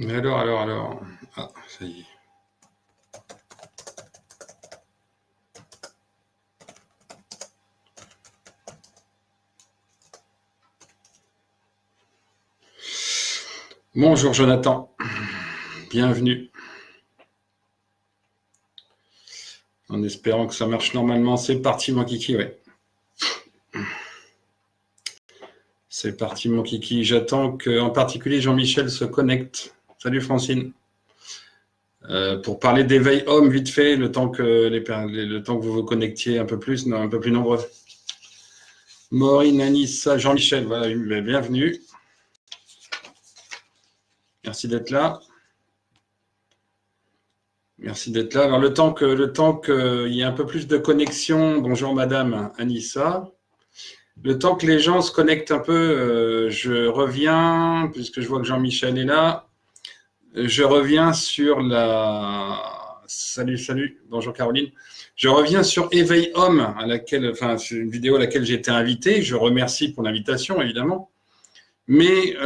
Alors. Ah, ça y est. Bonjour Jonathan, bienvenue. En espérant que ça marche normalement, c'est parti mon kiki, ouais. C'est parti mon kiki. J'attends qu'en particulier Jean-Michel se connecte. Salut Francine. Pour parler d'éveil homme vite fait, le temps que vous vous connectiez un peu plus nombreux. Maureen, Anissa, Jean-Michel, voilà, bienvenue. Merci d'être là. Merci d'être là. Alors le temps qu'il y ait un peu plus de connexion, bonjour Madame Anissa. Le temps que les gens se connectent un peu, je reviens, puisque je vois que Jean-Michel est là. Je reviens sur la... Salut, bonjour Caroline. Je reviens sur Éveil Homme, c'est une vidéo à laquelle j'ai été invité. Je remercie pour l'invitation, évidemment. Mais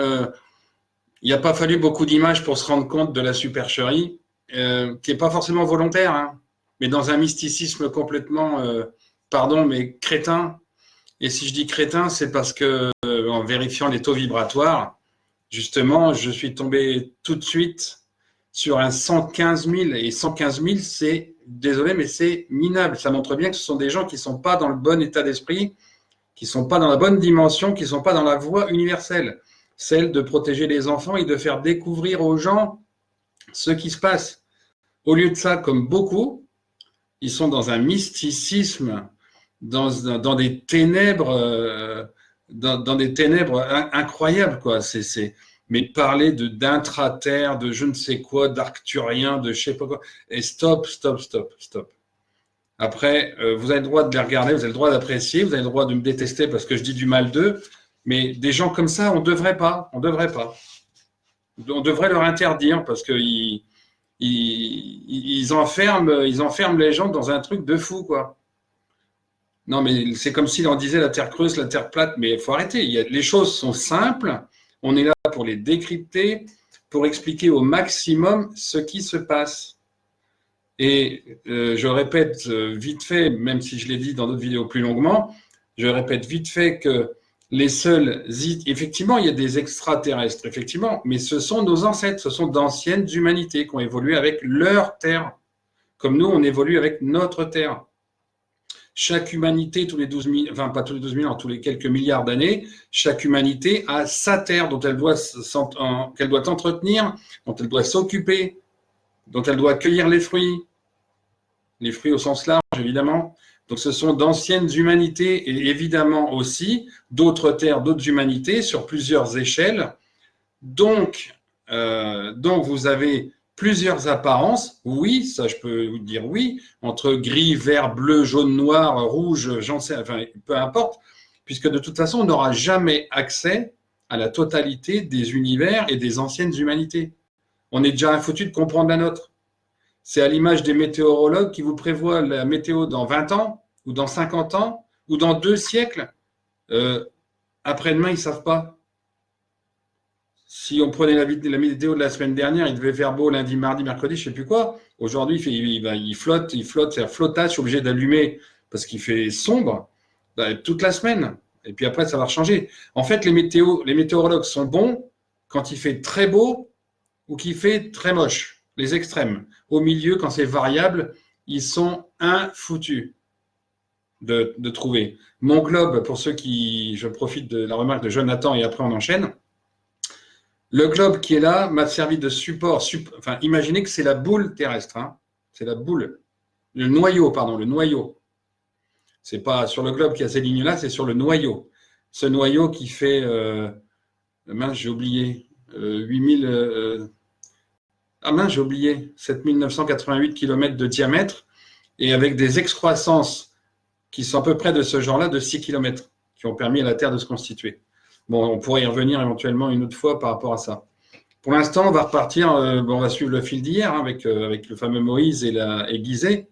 il n'y a pas fallu beaucoup d'images pour se rendre compte de la supercherie, qui n'est pas forcément volontaire, hein, mais dans un mysticisme complètement, mais crétin. Et si je dis crétin, c'est parce que, en vérifiant les taux vibratoires, justement, je suis tombé tout de suite sur un 115 000. Et 115 000, désolé, mais c'est minable. Ça montre bien que ce sont des gens qui ne sont pas dans le bon état d'esprit, qui ne sont pas dans la bonne dimension, qui ne sont pas dans la voie universelle, celle de protéger les enfants et de faire découvrir aux gens ce qui se passe. Au lieu de ça, comme beaucoup, ils sont dans un mysticisme, dans des ténèbres, dans des ténèbres incroyables, quoi. Mais parler d'intra-terre, de je ne sais quoi, d'arcturien, de je sais pas quoi. Et stop. Après, vous avez le droit de les regarder, vous avez le droit d'apprécier, vous avez le droit de me détester parce que je dis du mal d'eux, mais des gens comme ça, on devrait pas. On devrait leur interdire parce qu'ils enferment les gens dans un truc de fou, quoi. Non, mais c'est comme si on disait la terre creuse, la terre plate, mais il faut arrêter. Les choses sont simples, on est là pour les décrypter, pour expliquer au maximum ce qui se passe. Et je répète vite fait, même si je l'ai dit dans d'autres vidéos plus longuement, je répète vite fait que les seuls... Effectivement, il y a des extraterrestres, effectivement, mais ce sont nos ancêtres, ce sont d'anciennes humanités qui ont évolué avec leur terre, comme nous, on évolue avec notre terre. Chaque humanité, tous les 12 000, enfin pas tous les 12 000 ans, tous les quelques milliards d'années, chaque humanité a sa terre qu'elle doit entretenir, dont elle doit s'occuper, dont elle doit cueillir les fruits au sens large, évidemment. Donc ce sont d'anciennes humanités et évidemment aussi d'autres terres, d'autres humanités sur plusieurs échelles. Donc vous avez plusieurs apparences, oui, ça je peux vous dire oui, entre gris, vert, bleu, jaune, noir, rouge, j'en sais, enfin peu importe, puisque de toute façon on n'aura jamais accès à la totalité des univers et des anciennes humanités. On est déjà foutu de comprendre la nôtre. C'est à l'image des météorologues qui vous prévoient la météo dans 20 ans, ou dans 50 ans, ou dans 2 siècles. Après-demain, ils ne savent pas. Si on prenait la météo de la semaine dernière, il devait faire beau lundi, mardi, mercredi, je ne sais plus quoi. Aujourd'hui, il flotte, c'est un flottage, je suis obligé d'allumer parce qu'il fait sombre toute la semaine. Et puis après, ça va changer. En fait, les météorologues sont bons quand il fait très beau ou qu'il fait très moche. Les extrêmes. Au milieu, quand c'est variable, ils sont infoutus de trouver. Mon globe, pour ceux qui... Je profite de la remarque de Jonathan et après on enchaîne. Le globe qui est là m'a servi de support. Enfin, imaginez que c'est la boule terrestre. Hein. C'est la boule. Le noyau. C'est pas sur le globe qui a ces lignes-là, c'est sur le noyau. Ce noyau qui fait... mince, j'ai oublié. 8000... j'ai oublié, 7988 km de diamètre et avec des excroissances qui sont à peu près de ce genre-là, de 6 km, qui ont permis à la Terre de se constituer. Bon, on pourrait y revenir éventuellement une autre fois par rapport à ça. Pour l'instant, on va repartir, on va suivre le fil d'hier avec le fameux Moïse et Gizeh.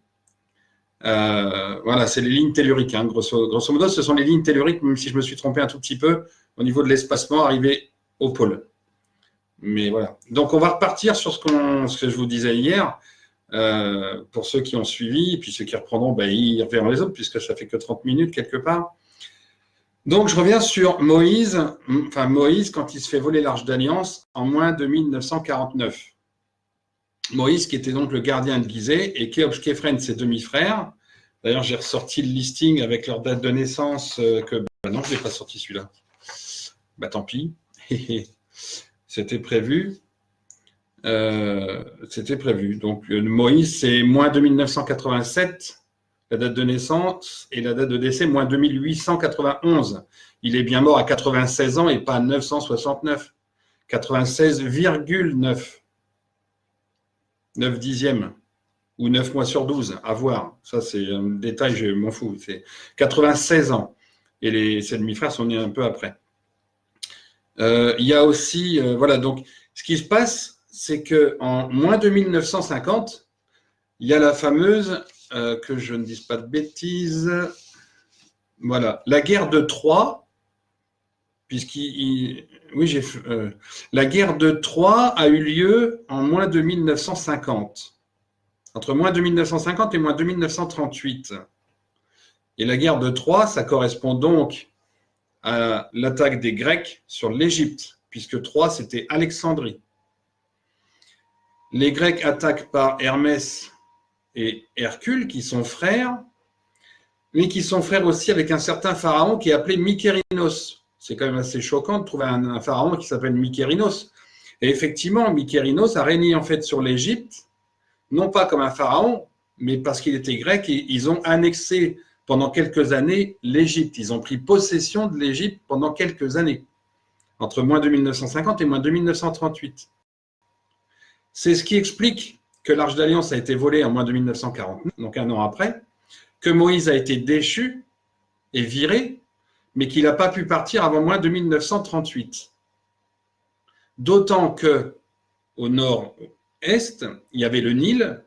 Voilà, c'est les lignes telluriques. Hein, grosso modo, ce sont les lignes telluriques, même si je me suis trompé un tout petit peu, au niveau de l'espacement arrivé au pôle. Mais voilà. Donc, on va repartir sur ce que je vous disais hier. Pour ceux qui ont suivi, et puis ceux qui reprendront, ben, ils reverront les autres, puisque ça fait que 30 minutes quelque part. Donc, je reviens sur Moïse, quand il se fait voler l'Arche d'Alliance en moins de 1949. Moïse, qui était donc le gardien de Gizeh, et Képhren, ses demi-frères. D'ailleurs, j'ai ressorti le listing avec leur date de naissance, non, je ne l'ai pas sorti celui-là. Bah, tant pis. C'était prévu. Donc, Moïse, c'est moins 2987, la date de naissance, et la date de décès, moins 2891. Il est bien mort à 96 ans et pas à 969. 96,9. 9 dixièmes. Ou 9 mois sur 12, à voir. Ça, c'est un détail, je m'en fous. C'est 96 ans. Et ses demi-frères sont nés un peu après. Il y a aussi, voilà, donc, ce qui se passe, c'est qu'en moins de 1950, il y a la fameuse, que je ne dise pas de bêtises, voilà, la guerre de Troie, la guerre de Troie a eu lieu en moins de 1950, entre moins de 1950 et moins de 1938. Et la guerre de Troie, ça correspond donc à l'attaque des Grecs sur l'Égypte, puisque Troie, c'était Alexandrie. Les Grecs attaquent par Hermès et Hercule, qui sont frères, mais qui sont frères aussi avec un certain pharaon qui est appelé Mykérinos. C'est quand même assez choquant de trouver un pharaon qui s'appelle Mykérinos. Et effectivement, Mykérinos a régné en fait sur l'Égypte, non pas comme un pharaon, mais parce qu'il était grec, et ils ont annexé pendant quelques années l'Égypte. Ils ont pris possession de l'Égypte pendant quelques années, entre moins de 1950 et moins de 1938. C'est ce qui explique que l'Arche d'Alliance a été volée en moins de 1949, donc un an après, que Moïse a été déchu et viré, mais qu'il n'a pas pu partir avant moins de 1938. D'autant que au nord-est, il y avait le Nil,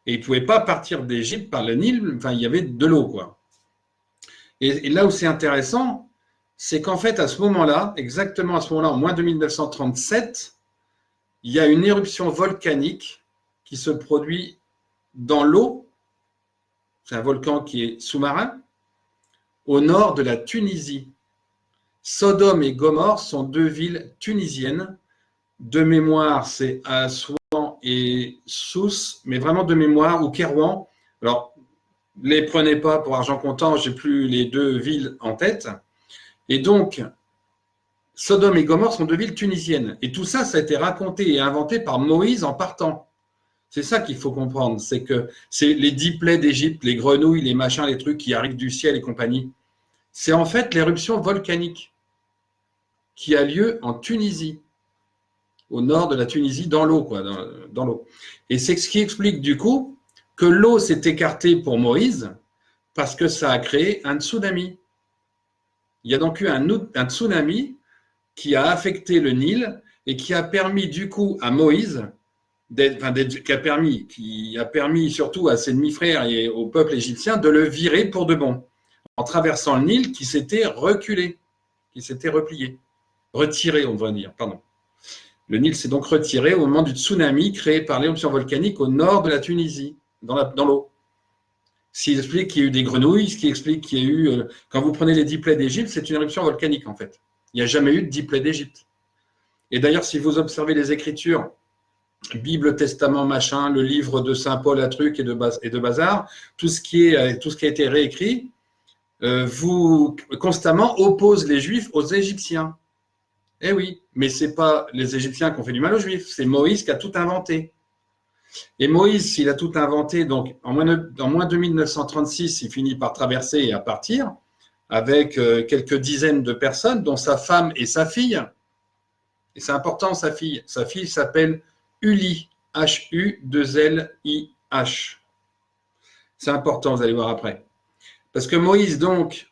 et il ne pouvait pas partir d'Égypte par le Nil, enfin il y avait de l'eau, quoi. Et là où c'est intéressant, c'est qu'en fait, à ce moment-là, exactement à ce moment-là, en moins de 1937, il y a une éruption volcanique qui se produit dans l'eau. C'est un volcan qui est sous-marin, au nord de la Tunisie. Sodome et Gomorrhe sont deux villes tunisiennes. De mémoire, c'est Assouan et Sousse, mais vraiment de mémoire, ou Kérouan. Alors, ne les prenez pas pour argent comptant, je n'ai plus les deux villes en tête. Et donc, Sodome et Gomorrhe sont deux villes tunisiennes. Et tout ça, ça a été raconté et inventé par Moïse en partant. C'est ça qu'il faut comprendre. C'est que c'est les 10 plaies d'Égypte, les grenouilles, les machins, les trucs qui arrivent du ciel et compagnie. C'est en fait l'éruption volcanique qui a lieu en Tunisie, au nord de la Tunisie, dans l'eau, quoi, dans l'eau. Et c'est ce qui explique du coup que l'eau s'est écartée pour Moïse parce que ça a créé un tsunami. Il y a donc eu un tsunami qui a affecté le Nil et qui a permis du coup à Moïse, qui a permis surtout à ses demi-frères et au peuple égyptien de le virer pour de bon, en traversant le Nil qui s'était reculé, qui s'était retiré, on devrait dire, pardon. Le Nil s'est donc retiré au moment du tsunami créé par l'éruption volcanique au nord de la Tunisie, dans l'eau. Ce qui explique qu'il y a eu des grenouilles, ce qui explique qu'il y a eu, quand vous prenez les 10 plaies d'Égypte, c'est une éruption volcanique en fait. Il n'y a jamais eu de 10 plaies d'Égypte. Et d'ailleurs, si vous observez les Écritures, Bible, Testament, machin, le livre de Saint Paul à truc et de bazar, tout ce qui a été réécrit, vous constamment oppose les Juifs aux Égyptiens. Eh oui, mais ce n'est pas les Égyptiens qui ont fait du mal aux Juifs, c'est Moïse qui a tout inventé. Et Moïse, s'il a tout inventé, donc en moins de 1936, il finit par traverser et à partir, avec quelques dizaines de personnes, dont sa femme et sa fille. Et c'est important, sa fille. Sa fille s'appelle Uli, H-U-2-L-I-H. C'est important, vous allez voir après. Parce que Moïse, donc,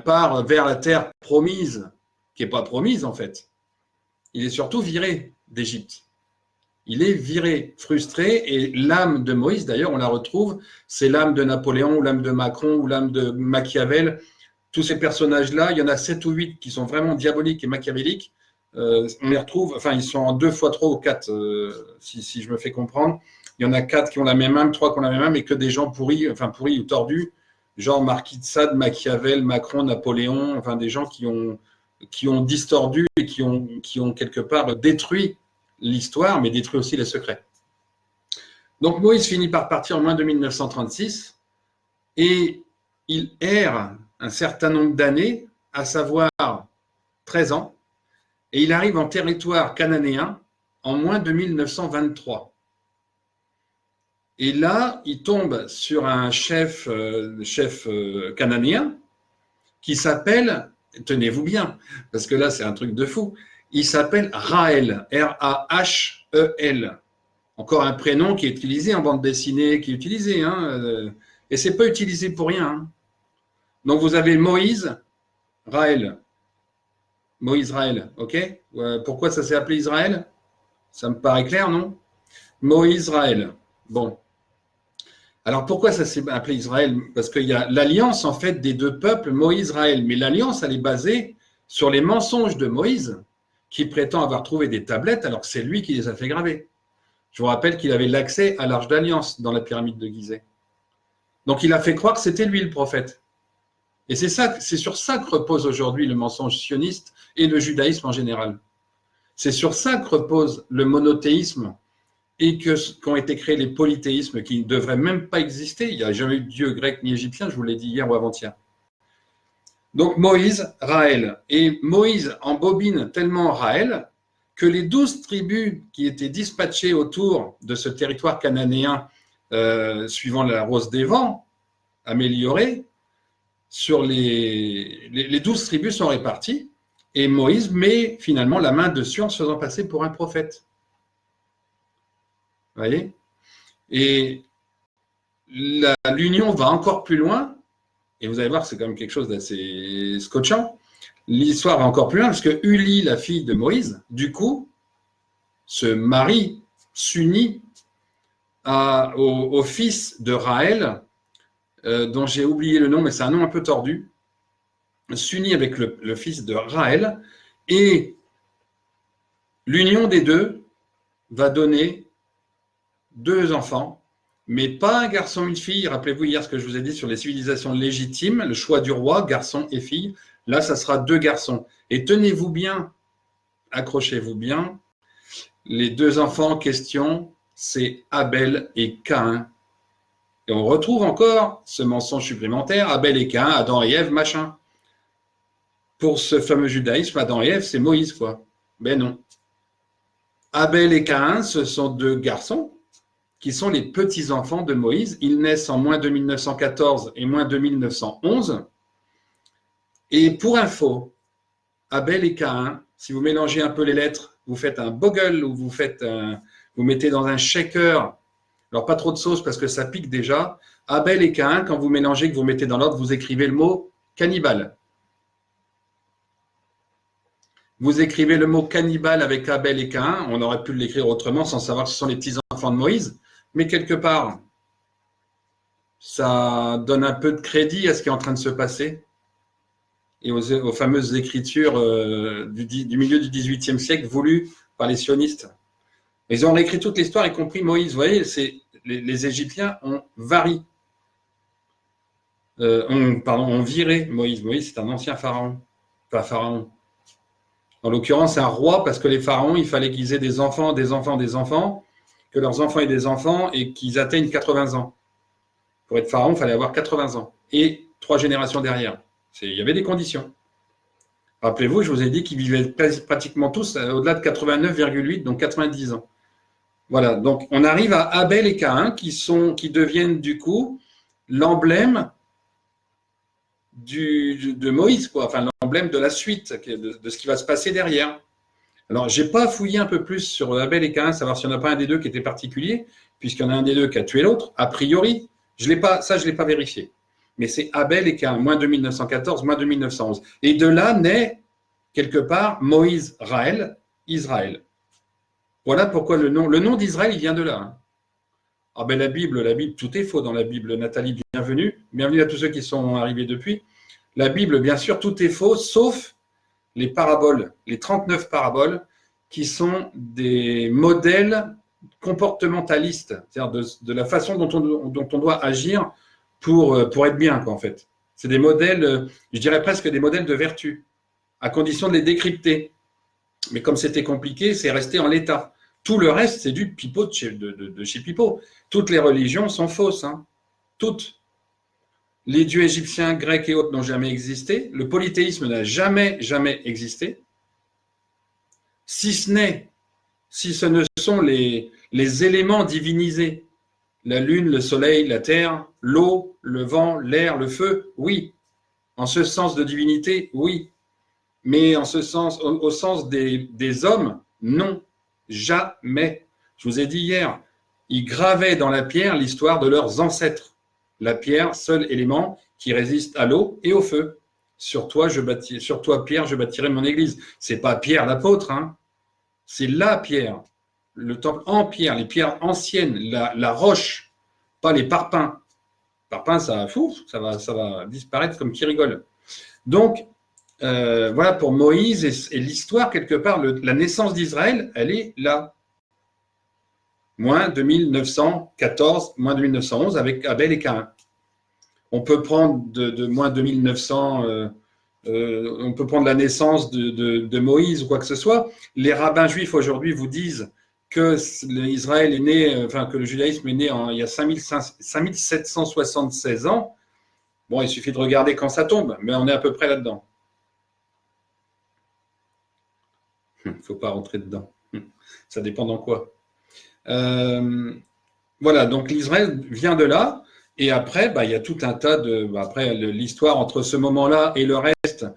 part vers la terre promise, qui n'est pas promise en fait. Il est surtout viré d'Égypte. Il est viré, frustré, et l'âme de Moïse, d'ailleurs, on la retrouve, c'est l'âme de Napoléon, ou l'âme de Macron, ou l'âme de Machiavel. Tous ces personnages-là, il y en a 7 ou 8 qui sont vraiment diaboliques et machiavéliques. on les retrouve, enfin, ils sont en 2 fois 3 ou 4, si je me fais comprendre. Il y en a 4 qui ont la même âme, 3 qui ont la même âme, et que des gens pourris, enfin pourris ou tordus, genre Marquis de Sade, Machiavel, Macron, Napoléon, enfin des gens qui ont distordu et qui ont quelque part détruit l'histoire, mais détruit aussi les secrets. Donc Moïse finit par partir en moins de 1936 et il erre un certain nombre d'années, à savoir 13 ans, et il arrive en territoire cananéen en moins de 1923. Et là, il tombe sur un chef cananéen qui s'appelle, tenez-vous bien, parce que là c'est un truc de fou, il s'appelle Rahel, R-A-H-E-L. Encore un prénom qui est utilisé en bande dessinée, qui est utilisé, et c'est pas utilisé pour rien. Hein. Donc vous avez Moïse, Rahel. Moïse, Rahel, ok. Pourquoi ça s'est appelé Israël? Ça me paraît clair, non? Moïse, Rahel. Bon. Alors pourquoi ça s'est appelé Israël? Parce qu'il y a l'alliance en fait des deux peuples, Moïse-Israël. Mais l'alliance, elle est basée sur les mensonges de Moïse, qui prétend avoir trouvé des tablettes alors que c'est lui qui les a fait graver. Je vous rappelle qu'il avait l'accès à l'Arche d'Alliance dans la pyramide de Gizeh. Donc il a fait croire que c'était lui le prophète. Et c'est sur ça que repose aujourd'hui le mensonge sioniste et le judaïsme en général. C'est sur ça que repose le monothéisme et qu'ont été créés les polythéismes qui ne devraient même pas exister. Il n'y a jamais eu de dieu grec ni égyptien, je vous l'ai dit hier ou avant-hier. Donc Moïse, Rahel. Et Moïse embobine tellement Rahel que les 12 tribus qui étaient dispatchées autour de ce territoire cananéen, suivant la rose des vents, améliorée, sur les 12 tribus sont réparties, et Moïse met finalement la main dessus en se faisant passer pour un prophète. Vous voyez? Et l'union va encore plus loin, et vous allez voir que c'est quand même quelque chose d'assez scotchant. L'histoire va encore plus loin, parce que Uli, la fille de Moïse, du coup, se marie, s'unit au fils de Rahel, dont j'ai oublié le nom, mais c'est un nom un peu tordu, s'unit avec le fils de Rahel, et l'union des deux va donner 2 enfants, mais pas un garçon, une fille. Rappelez-vous hier ce que je vous ai dit sur les civilisations légitimes, le choix du roi, garçon et fille. Là, ça sera 2 garçons. Et tenez-vous bien, accrochez-vous bien, les 2 enfants en question, c'est Abel et Caïn. Et on retrouve encore ce mensonge supplémentaire, Abel et Caïn, Adam et Ève, machin. Pour ce fameux judaïsme, Adam et Ève, c'est Moïse, quoi. Ben non. Abel et Caïn, ce sont 2 garçons qui sont les petits-enfants de Moïse. Ils naissent en moins de 1914 et moins de 1911. Et pour info, Abel et Caïn, si vous mélangez un peu les lettres, vous faites un bogle ou vous mettez dans un shaker, alors pas trop de sauce parce que ça pique déjà. Abel et Caïn, quand vous mélangez, que vous mettez dans l'ordre, vous écrivez le mot cannibale. Vous écrivez le mot cannibale avec Abel et Caïn, on aurait pu l'écrire autrement sans savoir que ce sont les petits-enfants de Moïse, mais quelque part, ça donne un peu de crédit à ce qui est en train de se passer et aux fameuses écritures du milieu du XVIIIe siècle voulues par les sionistes. Ils ont réécrit toute l'histoire, y compris Moïse. Vous voyez, les Égyptiens ont viré Moïse. Moïse, c'est un ancien pharaon, pas pharaon. En l'occurrence, c'est un roi parce que les pharaons, il fallait qu'ils aient des enfants, des enfants, des enfants, que leurs enfants aient des enfants et qu'ils atteignent 80 ans. Pour être pharaon, il fallait avoir 80 ans et 3 générations derrière. Il y avait des conditions. Rappelez-vous, je vous ai dit qu'ils vivaient pratiquement tous au-delà de 89,8, donc 90 ans. Voilà, donc on arrive à Abel et Caïn qui deviennent du coup l'emblème de Moïse, quoi. Enfin l'emblème de la suite, de ce qui va se passer derrière. Alors, je n'ai pas fouillé un peu plus sur Abel et Caïn, savoir s'il n'y en a pas un des deux qui était particulier, puisqu'il y en a un des deux qui a tué l'autre, a priori. Je ne l'ai pas vérifié. Mais c'est Abel et Caïn, moins de 1914, moins de 1911. Et de là naît, quelque part, Moïse, Rahel, Israël. Voilà pourquoi le nom d'Israël, il vient de là. Hein. Ah ben la Bible, tout est faux dans la Bible. Nathalie, bienvenue. Bienvenue à tous ceux qui sont arrivés depuis. La Bible, bien sûr, tout est faux, sauf les paraboles, les 39 paraboles, qui sont des modèles comportementalistes, c'est-à-dire de la façon dont on doit agir pour être bien, quoi, en fait. C'est des modèles, je dirais presque des modèles de vertu, à condition de les décrypter. Mais comme c'était compliqué, c'est resté en l'état. Tout le reste, c'est du pipeau de chez pipeau. Toutes les religions sont fausses, hein. Toutes. Les dieux égyptiens, grecs et autres n'ont jamais existé. Le polythéisme n'a jamais, jamais existé. Si ce ne sont les éléments divinisés, la lune, le soleil, la terre, l'eau, le vent, l'air, le feu, oui. En ce sens de divinité, oui. Mais en ce sens, au sens des hommes, non. Jamais. Je vous ai dit hier, ils gravaient dans la pierre l'histoire de leurs ancêtres. La pierre, seul élément qui résiste à l'eau et au feu. Sur toi, Pierre, je bâtirai mon église. C'est pas Pierre l'apôtre, hein. C'est la pierre, le temple en pierre, les pierres anciennes, la roche, pas les parpaings. Parpaings, ça va disparaître comme qui rigole. Donc, voilà pour Moïse et l'histoire, quelque part, la naissance d'Israël, elle est là. Moins 2914, moins 2911 avec Abel et Caïn. On peut prendre de moins 2900, on peut prendre la naissance de Moïse ou quoi que ce soit. Les rabbins juifs aujourd'hui vous disent que Israël est né, enfin que le judaïsme est né il y a 5776 ans. Bon, il suffit de regarder quand ça tombe, mais on est à peu près là-dedans. Il ne faut pas rentrer dedans. Ça dépend dans quoi. Voilà, donc l'Israël vient de là. Et après, il y a tout un tas de. Après, l'histoire entre ce moment-là et le reste,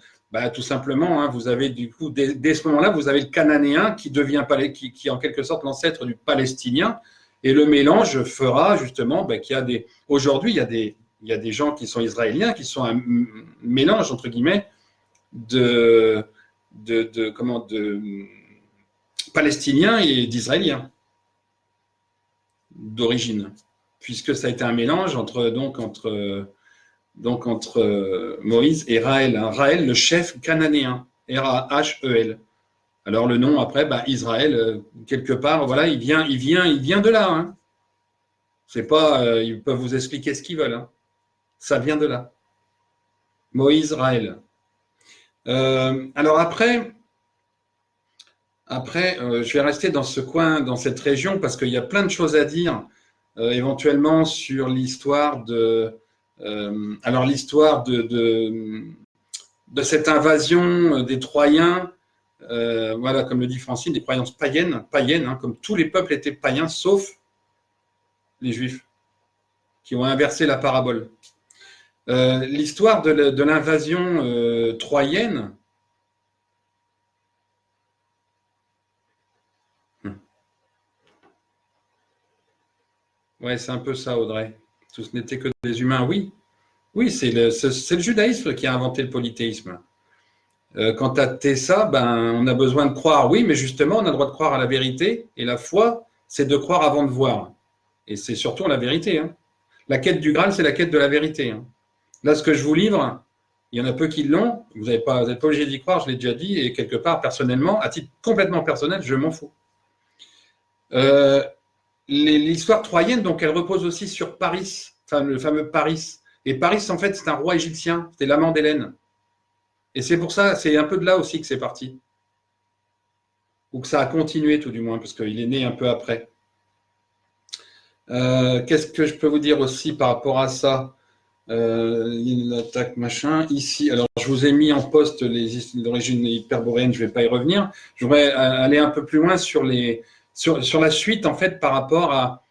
tout simplement, hein, vous avez du coup, dès ce moment-là, vous avez le cananéen qui devient qui est en quelque sorte l'ancêtre du palestinien. Et le mélange fera justement qu'il y a des. Aujourd'hui, il y a des gens qui sont israéliens, qui sont un mélange, entre guillemets, de palestiniens et d'israéliens d'origine, puisque ça a été un mélange entre Moïse et Raël. Hein. Raël, le chef cananéen, R-A-H-E-L. Alors le nom après, Israël, quelque part, voilà, il vient de là. Hein. C'est pas, ils peuvent vous expliquer ce qu'ils veulent. Hein. Ça vient de là. Moïse, Raël. Alors après, je vais rester dans ce coin, dans cette région, parce qu'il y a plein de choses à dire, éventuellement sur l'histoire l'histoire de cette invasion des Troyens, voilà, comme le dit Francine, des croyances païennes, hein, comme tous les peuples étaient païens, sauf les Juifs, qui ont inversé la parabole. L'histoire de l'invasion troyenne. Ouais, c'est un peu ça, Audrey. Tout ce n'était que des humains, oui. Oui, c'est le judaïsme qui a inventé le polythéisme. Quant à Tessa, on a besoin de croire, oui, mais justement, on a le droit de croire à la vérité, et la foi, c'est de croire avant de voir. Et c'est surtout la vérité. Hein. La quête du Graal, c'est la quête de la vérité. Hein. Là, ce que je vous livre, il y en a peu qui l'ont, vous n'êtes pas obligé d'y croire, je l'ai déjà dit, et quelque part, personnellement, à titre complètement personnel, je m'en fous. L'histoire troyenne, donc, elle repose aussi sur Paris, le fameux Paris. Et Paris, en fait, c'est un roi égyptien, c'était l'amant d'Hélène. Et c'est pour ça, c'est un peu de là aussi que c'est parti. Ou que ça a continué, tout du moins, parce qu'il est né un peu après. Qu'est-ce que je peux vous dire aussi par rapport à ça? L'attaque, machin. Ici, alors, je vous ai mis en poste l'origine hyperboréenne, je ne vais pas y revenir. Je voudrais aller un peu plus loin sur la suite, en fait, par rapport à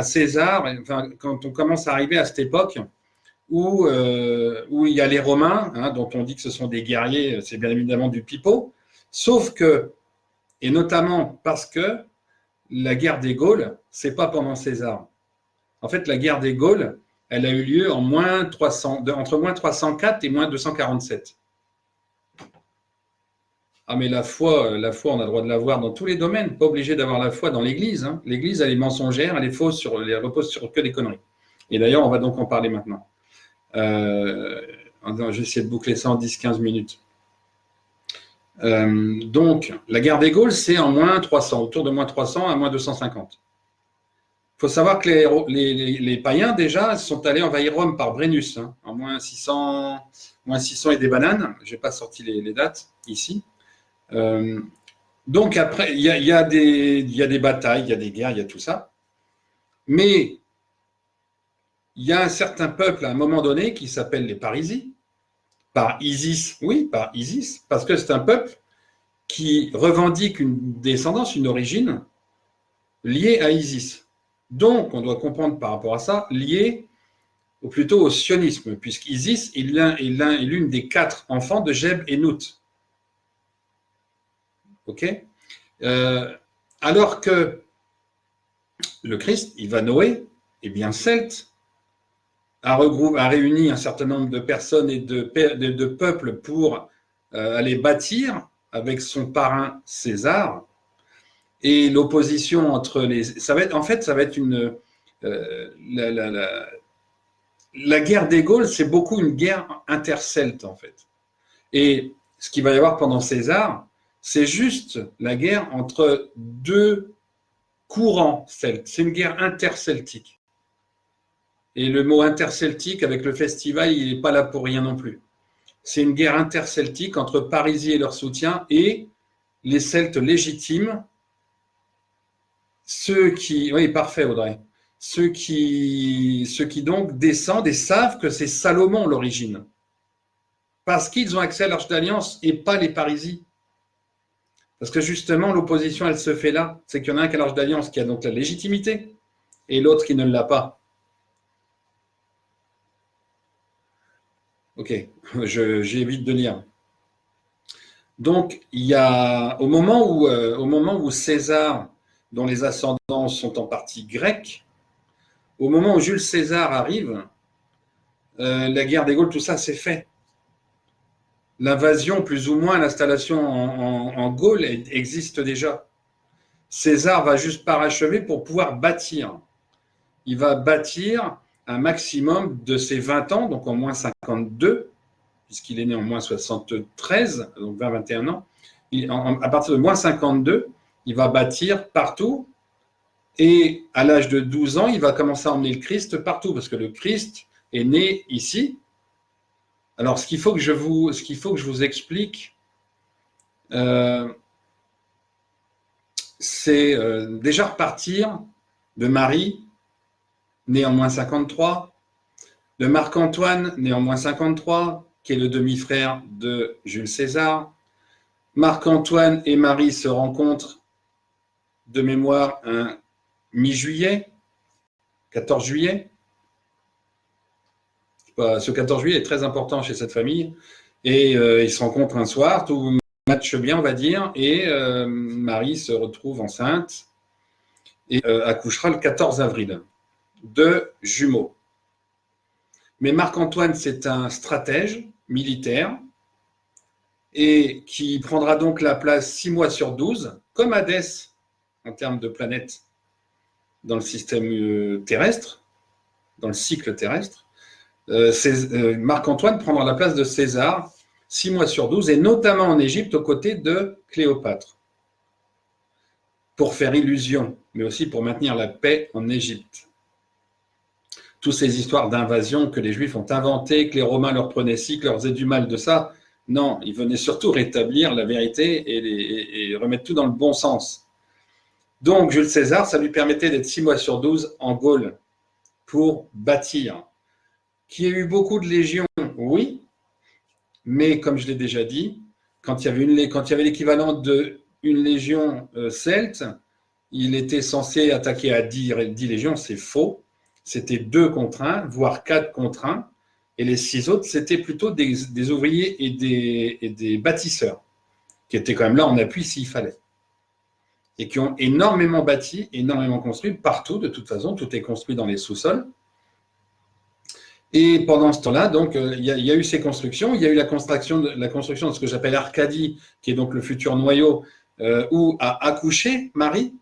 César, enfin, quand on commence à arriver à cette époque où il y a les Romains, hein, dont on dit que ce sont des guerriers, c'est bien évidemment du pipeau, sauf que, et notamment parce que la guerre des Gaules, c'est pas pendant César. En fait, la guerre des Gaules, elle a eu lieu entre moins 304 et moins 247. Ah, mais la foi, on a le droit de l'avoir dans tous les domaines, pas obligé d'avoir la foi dans l'Église. Hein. L'Église, elle est mensongère, elle est fausse, elle repose sur que des conneries. Et d'ailleurs, on va donc en parler maintenant. Je vais essayer de boucler ça en 10-15 minutes. Donc, la guerre des Gaules, c'est en moins 300, autour de moins 300 à moins 250. Il faut savoir que les païens, déjà, sont allés envahir Rome par Brennus, hein, en moins 600 et des bananes. Je n'ai pas sorti les dates ici. Donc, après, il y a des batailles, il y a des guerres, il y a tout ça. Mais il y a un certain peuple, à un moment donné, qui s'appelle les Parisis, par Isis, oui, par Isis, parce que c'est un peuple qui revendique une descendance, une origine liée à Isis. Donc, on doit comprendre par rapport à ça, lié ou plutôt au sionisme, puisqu'Isis est l'une des 4 enfants de Geb et Nout. Ok, alors que le Christ, Ivanhoé, est bien celte, a réuni un certain nombre de personnes et de peuples pour aller bâtir avec son parrain César. Et l'opposition entre les... Ça va être une... la guerre des Gaules, c'est beaucoup une guerre intercelte, en fait. Et ce qu'il va y avoir pendant César, c'est juste la guerre entre 2 courants celtes. C'est une guerre interceltique. Et le mot interceltique, avec le festival, il n'est pas là pour rien non plus. C'est une guerre interceltique entre Parisis et leurs soutiens et les Celtes légitimes, ceux qui... Oui, parfait, Audrey. Ceux qui donc descendent et savent que c'est Salomon l'origine. Parce qu'ils ont accès à l'Arche d'Alliance et pas les Parisis. Parce que justement, l'opposition, elle se fait là. C'est qu'il y en a un qui a l'Arche d'Alliance, qui a donc la légitimité, et l'autre qui ne l'a pas. Ok, j'évite de lire. Donc, il y a, au moment où César, dont les ascendants sont en partie grecs, au moment où Jules César arrive, la guerre des Gaules, tout ça, c'est fait. L'invasion, plus ou moins, l'installation en Gaule existe déjà. César va juste parachever pour pouvoir bâtir. Il va bâtir un maximum de ses 20 ans, donc en moins 52, puisqu'il est né en moins 73, donc 20-21 ans. À partir de moins 52, il va bâtir partout. Et à l'âge de 12 ans, il va commencer à emmener le Christ partout, parce que le Christ est né ici. Alors, ce qu'il faut que je vous explique, c'est déjà repartir de Marie, né en moins 53, de Marc-Antoine, né en moins 53, qui est le demi-frère de Jules César. Marc-Antoine et Marie se rencontrent de mémoire un mi-juillet, 14 juillet. Ce 14 juillet est très important chez cette famille. Et ils se rencontrent un soir, tout match bien, on va dire, et Marie se retrouve enceinte et accouchera le 14 avril, de jumeaux. Mais Marc-Antoine, c'est un stratège militaire et qui prendra donc la place 6 mois sur 12, comme Hadès en termes de planète dans le système terrestre, dans le cycle terrestre. Marc-Antoine prendra la place de César 6 mois sur 12, et notamment en Égypte aux côtés de Cléopâtre, pour faire illusion, mais aussi pour maintenir la paix en Égypte. Toutes ces histoires d'invasion que les Juifs ont inventées, que les Romains leur prenaient ci, que leur faisaient du mal de ça, non, ils venaient surtout rétablir la vérité et remettre tout dans le bon sens. Donc, Jules César, ça lui permettait d'être 6 mois sur 12 en Gaule pour bâtir. Qu'il y ait eu beaucoup de légions, oui, mais comme je l'ai déjà dit, quand il y avait l'équivalent d'une légion celte, il était censé attaquer à 10 légions, c'est faux. C'était 2 contre 1, voire 4 contre 1, et les 6 autres, c'était plutôt des ouvriers et des bâtisseurs, qui étaient quand même là en appui s'il fallait, et qui ont énormément bâti, énormément construit, partout, de toute façon, tout est construit dans les sous-sols. Et pendant ce temps-là, donc, il y a eu ces constructions. Il y a eu la construction de ce que j'appelle Arcadie, qui est donc le futur noyau où a accouché Marie.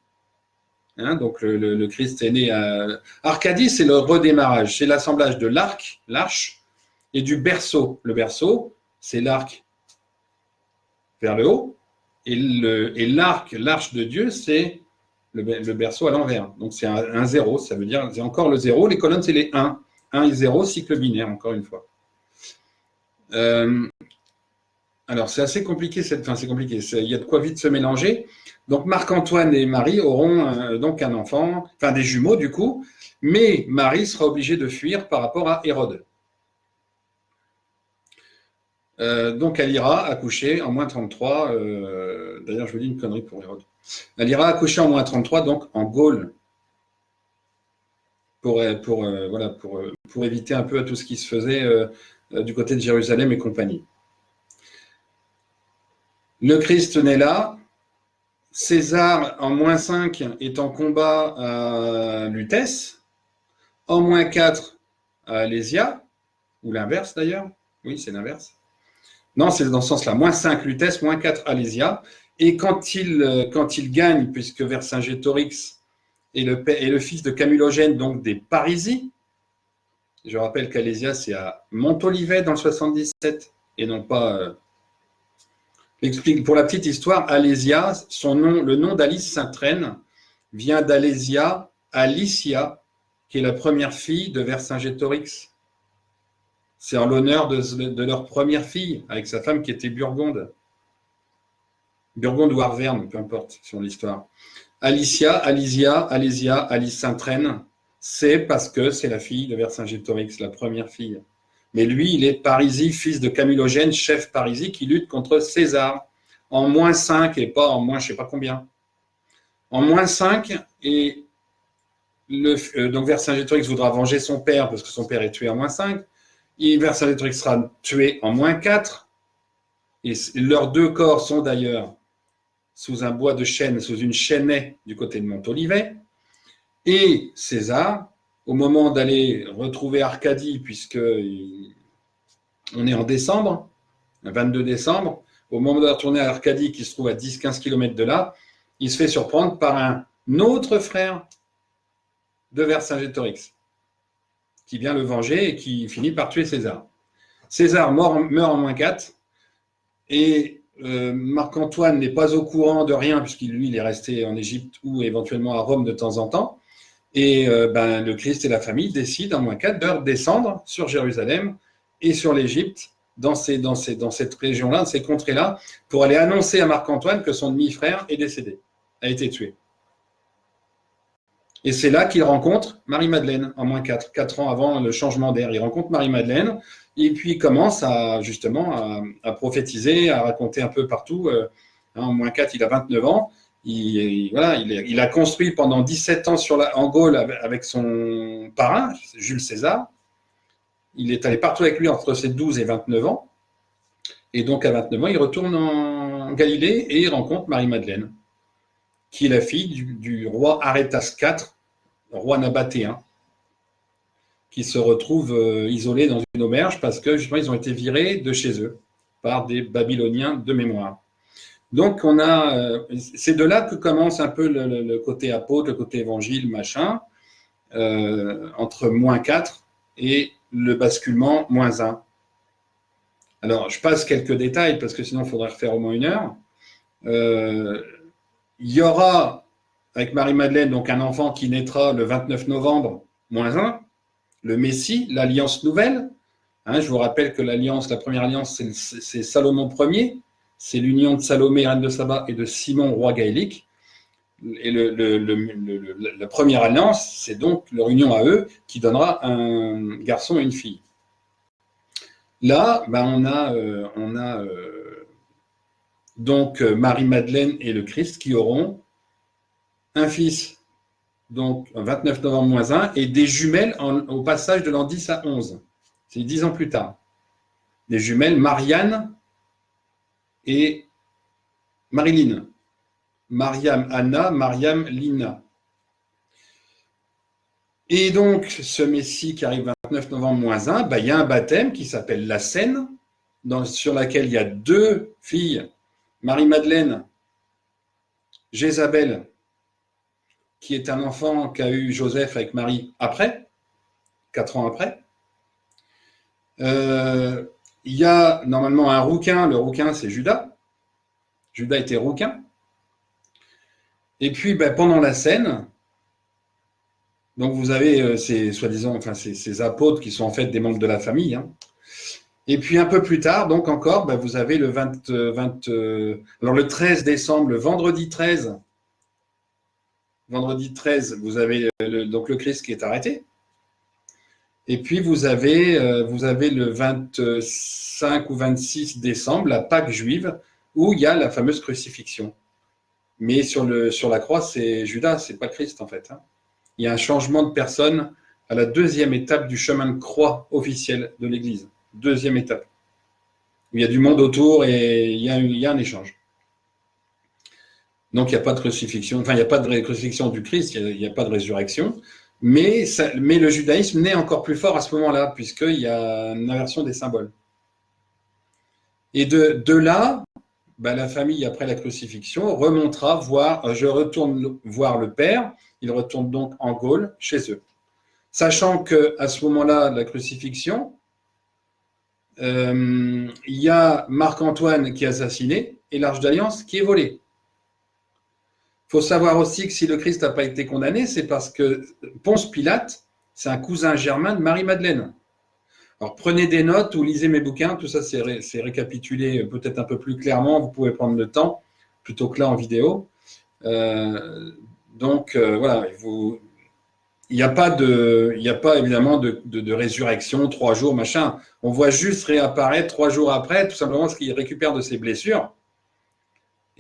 Hein, donc, le Christ est né à... Arcadie, c'est le redémarrage. C'est l'assemblage de l'arche, et du berceau. Le berceau, c'est l'arc vers le haut, et l'arche de Dieu, c'est le berceau à l'envers. Donc c'est un 0, ça veut dire, c'est encore le 0. Les colonnes, c'est les 1. 1 et 0, cycle binaire, encore une fois. Alors, c'est assez compliqué, enfin, c'est compliqué, il y a de quoi vite se mélanger. Donc, Marc-Antoine et Marie auront donc un enfant, enfin des jumeaux du coup, mais Marie sera obligée de fuir par rapport à Hérode. Donc, elle ira accoucher en moins 33. D'ailleurs, je vous dis une connerie pour Hérode. Elle ira accoucher en moins 33, donc en Gaule, pour éviter un peu tout ce qui se faisait du côté de Jérusalem et compagnie. Le Christ naît là. César, en moins 5, est en combat à Lutèce. En moins 4, à Alésia. Ou l'inverse d'ailleurs. Oui, c'est l'inverse. Non, c'est dans ce sens-là. Moins 5, Lutèce, moins 4, Alésia. Et quand il gagne, puisque Vercingétorix est le fils de Camulogène, donc des Parisis, je rappelle qu'Alésia, c'est à Montolivet dans le 77, et non pas... Pour la petite histoire, Alésia, le nom d'Alice Sainte-Reine vient d'Alésia Alicia, qui est la première fille de Vercingétorix. C'est en l'honneur de leur première fille, avec sa femme qui était Burgonde. Burgonde ou Arverne, peu importe sur l'histoire. Alicia, Alésia, Alice Sainte-Reine, c'est parce que c'est la fille de Vercingétorix, la première fille. Mais lui, il est Parisis, fils de Camulogène, chef Parisis, qui lutte contre César, en moins 5 et pas en moins je ne sais pas combien. En moins 5, et donc Vercingétorix voudra venger son père, parce que son père est tué en moins 5. Vercingétorix sera tué en moins 4. Et leurs deux corps sont d'ailleurs sous un bois de chêne, sous une chênaie du côté de Montolivet. Et César, au moment d'aller retrouver Arcadie, puisque on est en décembre, le 22 décembre, au moment de retourner à Arcadie, qui se trouve à 10-15 km de là, il se fait surprendre par un autre frère de Vercingétorix, qui vient le venger et qui finit par tuer César. César meurt en moins 4, et Marc-Antoine n'est pas au courant de rien, puisqu'il, lui, il est resté en Égypte ou éventuellement à Rome de temps en temps. Et le Christ et la famille décident en moins 4 de descendre sur Jérusalem et sur l'Égypte, dans cette région-là, dans ces contrées-là, pour aller annoncer à Marc-Antoine que son demi-frère est décédé, a été tué. Et c'est là qu'il rencontre Marie-Madeleine, en moins 4 ans avant le changement d'ère. Il rencontre Marie-Madeleine, et puis il commence justement à prophétiser, à raconter un peu partout. En moins 4, il a 29 ans. Il a construit pendant 17 ans en Gaule avec son parrain, Jules César. Il est allé partout avec lui entre ses 12 et 29 ans. Et donc, à 29 ans, il retourne en Galilée et il rencontre Marie-Madeleine, qui est la fille du roi Arétas IV, roi nabatéen, qui se retrouve isolé dans une auberge parce que, justement, ils ont été virés de chez eux par des Babyloniens de mémoire. Donc, c'est de là que commence un peu le côté apôtre, le côté évangile, machin, entre moins 4 et le basculement moins 1. Alors, je passe quelques détails parce que sinon, il faudrait refaire au moins 1 heure. Il y aura, avec Marie-Madeleine, donc un enfant qui naîtra le 29 novembre, moins 1, le Messie, l'alliance nouvelle. Je vous rappelle que la première alliance, c'est Salomon Ier. C'est l'union de Salomé, reine de Saba, et de Simon, roi gaélique. Et la première alliance, c'est donc leur union à eux qui donnera un garçon et une fille. Là, on a donc Marie-Madeleine et le Christ qui auront un fils, donc 29 novembre moins 1, et des jumelles au passage de l'an 10 à 11. C'est 10 ans plus tard. Des jumelles Marianne et Marilyn. Mariam Anna, Mariam Lina. Et donc, ce Messie qui arrive 29 novembre moins 1, il y a un baptême qui s'appelle la Seine, sur laquelle il y a 2 filles, Marie-Madeleine, Jézabel, qui est un enfant qu'a eu Joseph avec Marie après, 4 ans après. Il y a normalement un rouquin, le rouquin c'est Judas, Judas était rouquin. Et puis, pendant la scène, donc vous avez ces soi-disant, enfin ces apôtres qui sont en fait des membres de la famille. Hein. Et puis un peu plus tard, donc encore, vous avez le alors le 13 décembre, le vendredi 13, vous avez donc le Christ qui est arrêté. Et puis vous avez le 25 ou 26 décembre, la Pâque juive, où il y a la fameuse crucifixion. Mais sur la croix, c'est Judas, c'est pas Christ en fait. Hein. Il y a un changement de personne à la deuxième étape du chemin de croix officiel de l'Église. Deuxième étape. Où il y a du monde autour et il y a un échange. Donc il n'y a pas de crucifixion, enfin il n'y a pas de crucifixion du Christ, il n'y a pas de résurrection. Mais le judaïsme naît encore plus fort à ce moment-là, puisqu'il y a une inversion des symboles. Et de là, la famille, après la crucifixion, remontera voir, je retourne voir le Père, il retourne donc en Gaule, chez eux. Sachant qu'à ce moment-là de la crucifixion, il y a Marc-Antoine qui est assassiné et l'Arche d'Alliance qui est volée. Il faut savoir aussi que si le Christ n'a pas été condamné, c'est parce que Ponce Pilate, c'est un cousin germain de Marie-Madeleine. Alors prenez des notes ou lisez mes bouquins, tout ça c'est récapitulé peut-être un peu plus clairement, vous pouvez prendre le temps, plutôt que là en vidéo. Voilà, il n'y a pas évidemment de résurrection, 3 jours, machin. On voit juste réapparaître 3 jours après, tout simplement parce qu'il récupère de ses blessures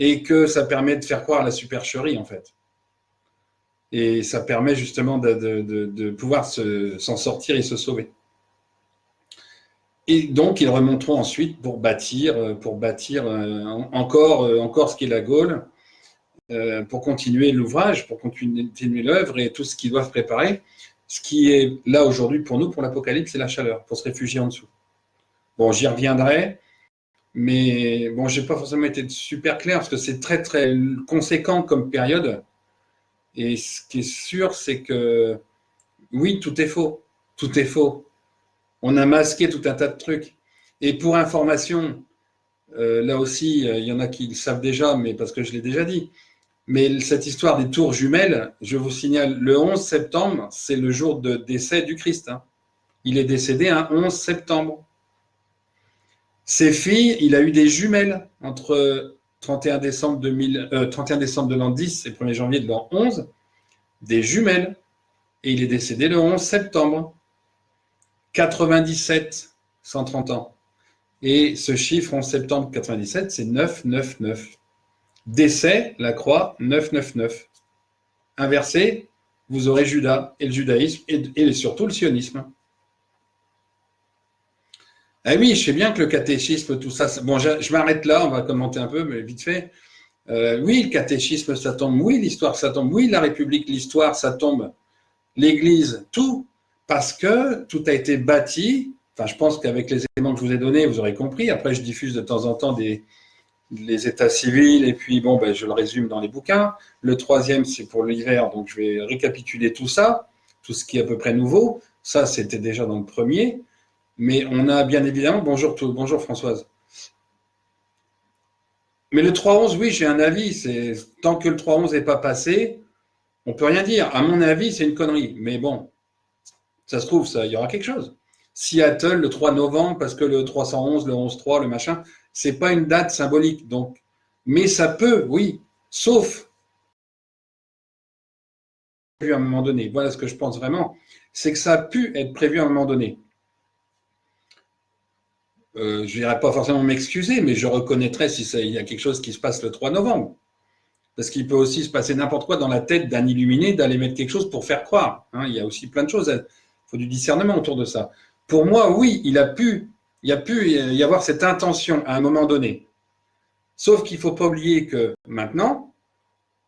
et que ça permet de faire croire à la supercherie en fait. Et ça permet justement de pouvoir s'en sortir et se sauver. Et donc, ils remonteront ensuite pour bâtir encore ce qu'est la Gaule, pour continuer l'ouvrage, pour continuer l'œuvre et tout ce qu'ils doivent préparer. Ce qui est là aujourd'hui pour nous, pour l'Apocalypse, c'est la chaleur, pour se réfugier en dessous. Bon, j'y reviendrai, mais bon, j'ai pas forcément été super clair parce que c'est très très conséquent comme période. Et ce qui est sûr, c'est que oui, tout est faux, tout est faux. On a masqué tout un tas de trucs. Et pour information, là aussi, il y en a qui le savent déjà, mais parce que je l'ai déjà dit. Mais cette histoire des tours jumelles, je vous signale, le 11 septembre, c'est le jour de décès du Christ. Hein. Il est décédé un 11 septembre. Ses filles, il a eu des jumelles entre 31 décembre de l'an 10 et 1er janvier de l'an 11, des jumelles. Et il est décédé le 11 septembre. 97, 130 ans. Et ce chiffre, en septembre 97, c'est 999. Décès, la croix, 999. Inversé, vous aurez Judas et le judaïsme et surtout le sionisme. Ah oui, je sais bien que le catéchisme, tout ça, bon, je m'arrête là, on va commenter un peu, mais vite fait. Oui, le catéchisme, ça tombe. Oui, l'histoire, ça tombe. Oui, la République, l'histoire, ça tombe. L'Église, tout. Parce que tout a été bâti. Enfin, je pense qu'avec les éléments que je vous ai donnés, vous aurez compris. Après, je diffuse de temps en temps les états civils et puis, bon, je le résume dans les bouquins. Le 3e, c'est pour l'hiver, donc je vais récapituler tout ça, tout ce qui est à peu près nouveau. Ça, c'était déjà dans le 1er. Mais on a bien évidemment, bonjour Françoise. Mais le 3-11, oui, j'ai un avis. Tant que le 3-11 n'est pas passé, on ne peut rien dire. À mon avis, c'est une connerie. Mais bon, ça se trouve, il y aura quelque chose. Seattle, le 3 novembre, parce que le 311, le 11-3, le machin, c'est pas une date symbolique. Donc, mais ça peut, oui, sauf prévu à un moment donné. Voilà ce que je pense vraiment, c'est que ça a pu être prévu à un moment donné. Je n'irai pas forcément m'excuser, mais je reconnaîtrais si il y a quelque chose qui se passe le 3 novembre. Parce qu'il peut aussi se passer n'importe quoi dans la tête d'un illuminé d'aller mettre quelque chose pour faire croire. Hein, il y a aussi plein de choses. Il faut du discernement autour de ça. Pour moi, oui, il y a pu y avoir cette intention à un moment donné. Sauf qu'il ne faut pas oublier que maintenant,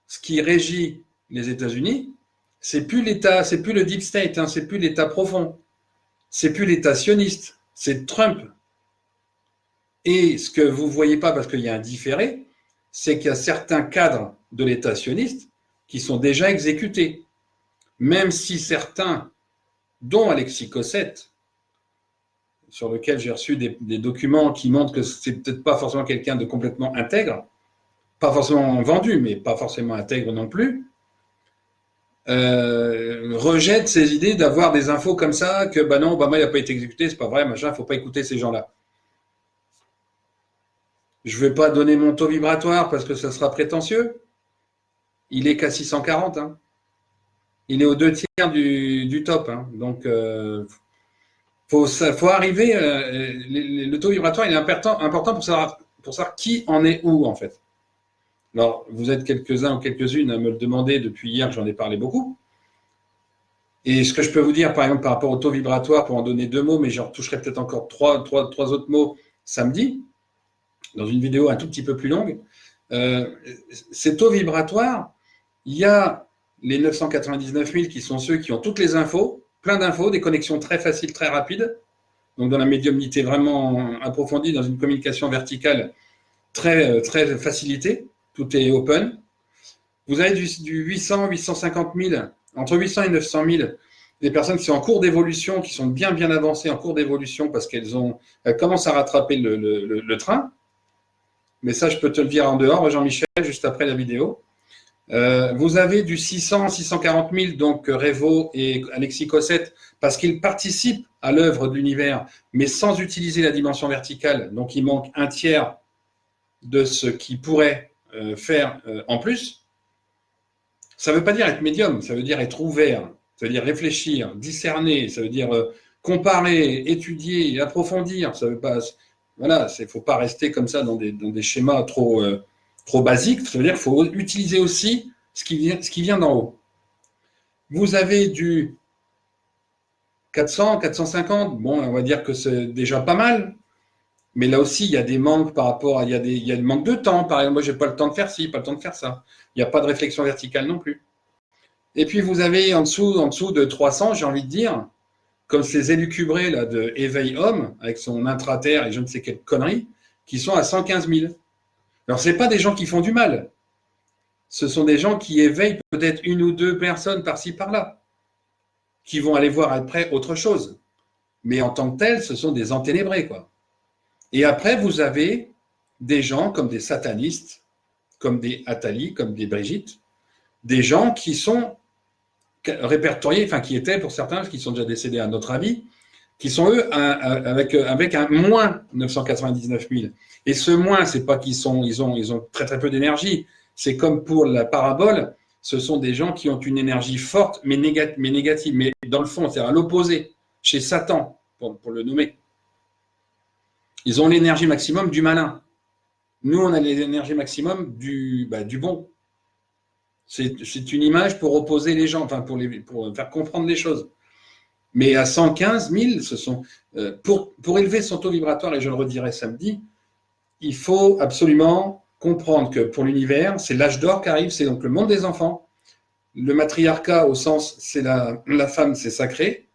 ce qui régit les États-Unis, c'est plus l'État, c'est plus le deep state, hein, c'est plus l'État profond, c'est plus l'État sioniste, c'est Trump. Et ce que vous ne voyez pas parce qu'il y a un différé, c'est qu'il y a certains cadres de l'État sioniste qui sont déjà exécutés. Même si certains, dont Alexis Cossette, sur lequel j'ai reçu des documents qui montrent que c'est peut-être pas forcément quelqu'un de complètement intègre, pas forcément vendu, mais pas forcément intègre non plus, rejette ces idées d'avoir des infos comme ça, que bah non, Obama il n'a pas été exécuté, c'est pas vrai, machin, faut pas écouter ces gens-là. Je ne vais pas donner mon taux vibratoire parce que ça sera prétentieux. Il est qu'à 640, hein. Il est aux 2 tiers du top, hein. Donc, faut arriver. Le taux vibratoire, il est important pour savoir qui en est où, en fait. Alors, vous êtes quelques-uns ou quelques-unes à me le demander depuis hier, j'en ai parlé beaucoup. Et ce que je peux vous dire, par exemple, par rapport au taux vibratoire, pour en donner 2 mots, mais j'en retoucherai peut-être encore trois autres mots samedi, dans une vidéo un tout petit peu plus longue. Ces taux vibratoires, il y a les 999 000 qui sont ceux qui ont toutes les infos, plein d'infos, des connexions très faciles, très rapides, donc dans la médiumnité vraiment approfondie, dans une communication verticale très, très facilitée, tout est open. Vous avez du 800, 850 000, entre 800 et 900 000, des personnes qui sont en cours d'évolution, qui sont bien, bien avancées en cours d'évolution parce qu'elles commencent à rattraper le train. Mais ça, je peux te le dire en dehors, Jean-Michel, juste après la vidéo. Vous avez du 600, 640 000, donc Révo et Alexis Cossette, parce qu'ils participent à l'œuvre de l'univers, mais sans utiliser la dimension verticale. Donc, il manque 1/3 de ce qu'ils pourraient faire en plus. Ça ne veut pas dire être médium, ça veut dire être ouvert, ça veut dire réfléchir, discerner, ça veut dire comparer, étudier, approfondir. Ça veut pas, voilà, il ne faut pas rester comme ça dans des schémas trop basiques. Ça veut dire qu'il faut utiliser aussi ce qui vient d'en haut. Vous avez du 400, 450, bon, on va dire que c'est déjà pas mal. Mais là aussi, il y a des manques par rapport à. Il y a le manque de temps. Par exemple, moi, je n'ai pas le temps de faire ci, pas le temps de faire ça. Il n'y a pas de réflexion verticale non plus. Et puis, vous avez en dessous de 300, j'ai envie de dire, comme ces élucubrés là, de éveil homme, avec son intraterre et je ne sais quelle connerie, qui sont à 115 000. Alors, ce n'est pas des gens qui font du mal. Ce sont des gens qui éveillent peut-être 1 ou 2 personnes par-ci, par-là, qui vont aller voir après autre chose. Mais en tant que tels, ce sont des enténébrés, quoi. Et après, vous avez des gens comme des satanistes, comme des Attali, comme des Brigitte, des gens qui sont répertoriés, enfin qui étaient pour certains, qui sont déjà décédés à notre avis, qui sont eux avec un moins 999 000. Et ce moins, c'est pas qu'ils ont très très peu d'énergie. C'est comme pour la parabole, ce sont des gens qui ont une énergie forte mais négative, mais dans le fond, c'est-à-dire à l'opposé, chez Satan, pour le nommer. Ils ont l'énergie maximum du malin. Nous, on a l'énergie maximum du bon. C'est une image pour opposer les gens, enfin pour faire comprendre les choses. Mais à 115 000, ce sont, pour élever son taux vibratoire, et je le redirai samedi, il faut absolument comprendre que pour l'univers, c'est l'âge d'or qui arrive, c'est donc le monde des enfants. Le matriarcat, au sens, c'est la femme, c'est sacré.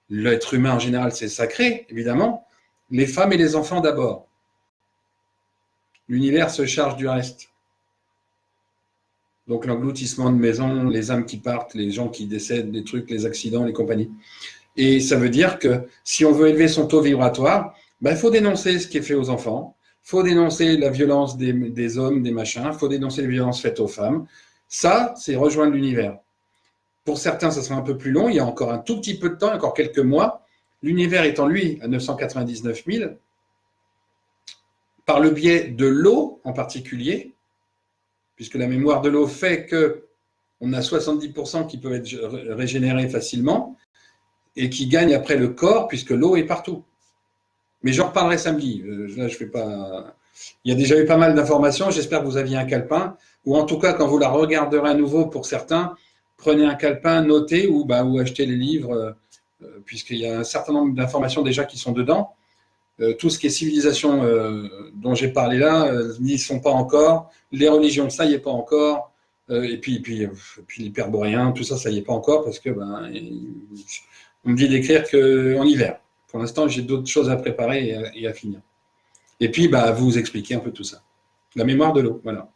L'être humain en général, c'est sacré, évidemment. Les femmes et les enfants d'abord. L'univers se charge du reste. Donc l'engloutissement de maisons, les âmes qui partent, les gens qui décèdent, les trucs, les accidents, les compagnies. Et ça veut dire que si on veut élever son taux vibratoire, il faut dénoncer ce qui est fait aux enfants, il faut dénoncer la violence des hommes, des machins, il faut dénoncer les violences faites aux femmes. Ça, c'est rejoindre l'univers. Pour certains, ça sera un peu plus long, il y a encore un tout petit peu de temps, encore quelques mois. L'univers étant, lui, à 999 000, par le biais de l'eau en particulier, puisque la mémoire de l'eau fait qu'on a 70% qui peuvent être régénérés facilement et qui gagnent après le corps, puisque l'eau est partout. Mais j'en reparlerai samedi. Là, je fais pas. Il y a déjà eu pas mal d'informations. J'espère que vous aviez un calepin, ou en tout cas, quand vous la regarderez à nouveau pour certains, prenez un calepin, notez ou achetez les livres, puisqu'il y a un certain nombre d'informations déjà qui sont dedans. Tout ce qui est civilisation dont j'ai parlé là, n'y sont pas encore. Les religions, ça y est pas encore. Et puis l'hyperboréen, tout ça, ça y est pas encore parce que on me dit d'écrire qu'en hiver. Pour l'instant, j'ai d'autres choses à préparer et à finir. Et puis, vous expliquer un peu tout ça. La mémoire de l'eau, voilà.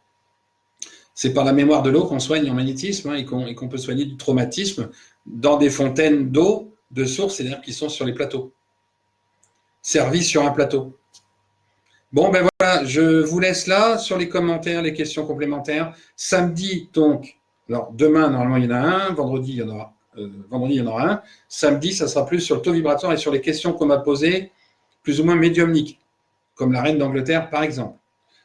C'est par la mémoire de l'eau qu'on soigne en magnétisme et qu'on peut soigner du traumatisme dans des fontaines d'eau, de sources, c'est-à-dire qui sont sur les plateaux. Servis sur un plateau. Bon, ben voilà, je vous laisse là sur les commentaires, les questions complémentaires. Samedi, donc, alors demain, normalement, il y en a un. Vendredi, il y en aura un. Samedi, ça sera plus sur le taux vibratoire et sur les questions qu'on m'a posées, plus ou moins médiumniques, comme la reine d'Angleterre, par exemple.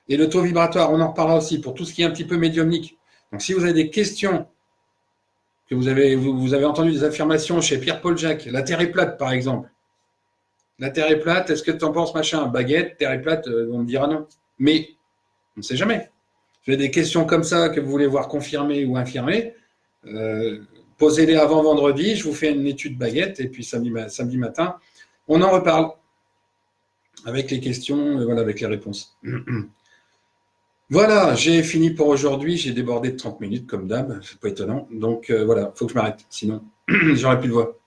Et le taux vibratoire, on en reparlera aussi pour tout ce qui est un petit peu médiumnique. Donc, si vous avez des questions, que vous avez entendu des affirmations chez Pierre-Paul Jacques, la Terre est plate, par exemple. La Terre est plate, est-ce que tu en penses, machin? Baguette, Terre est plate, on me dira non. Mais on ne sait jamais. Vous avez des questions comme ça que vous voulez voir confirmées ou infirmées, posez-les avant vendredi, je vous fais une étude baguette, et puis samedi matin, on en reparle avec les questions, voilà, avec les réponses. Voilà, j'ai fini pour aujourd'hui, j'ai débordé de 30 minutes comme d'hab, c'est pas étonnant. Donc voilà, il faut que je m'arrête, sinon j'aurai plus de voix.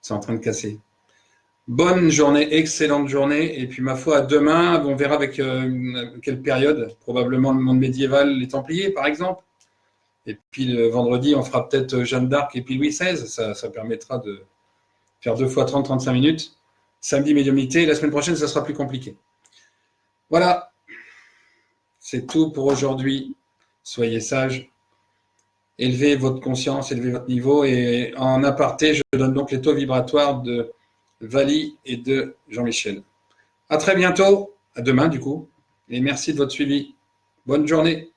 C'est en train de casser. Bonne journée, excellente journée. Et puis, ma foi, à demain, on verra avec quelle période. Probablement le monde médiéval, les Templiers, par exemple. Et puis, le vendredi, on fera peut-être Jeanne d'Arc et puis Louis XVI. Ça permettra de faire 2 fois 30-35 minutes. Samedi, médiumnité. La semaine prochaine, ça sera plus compliqué. Voilà. C'est tout pour aujourd'hui. Soyez sages. Élevez votre conscience, élevez votre niveau. Et en aparté, je donne donc les taux vibratoires de Vali et de Jean-Michel. À très bientôt, à demain du coup, et merci de votre suivi. Bonne journée.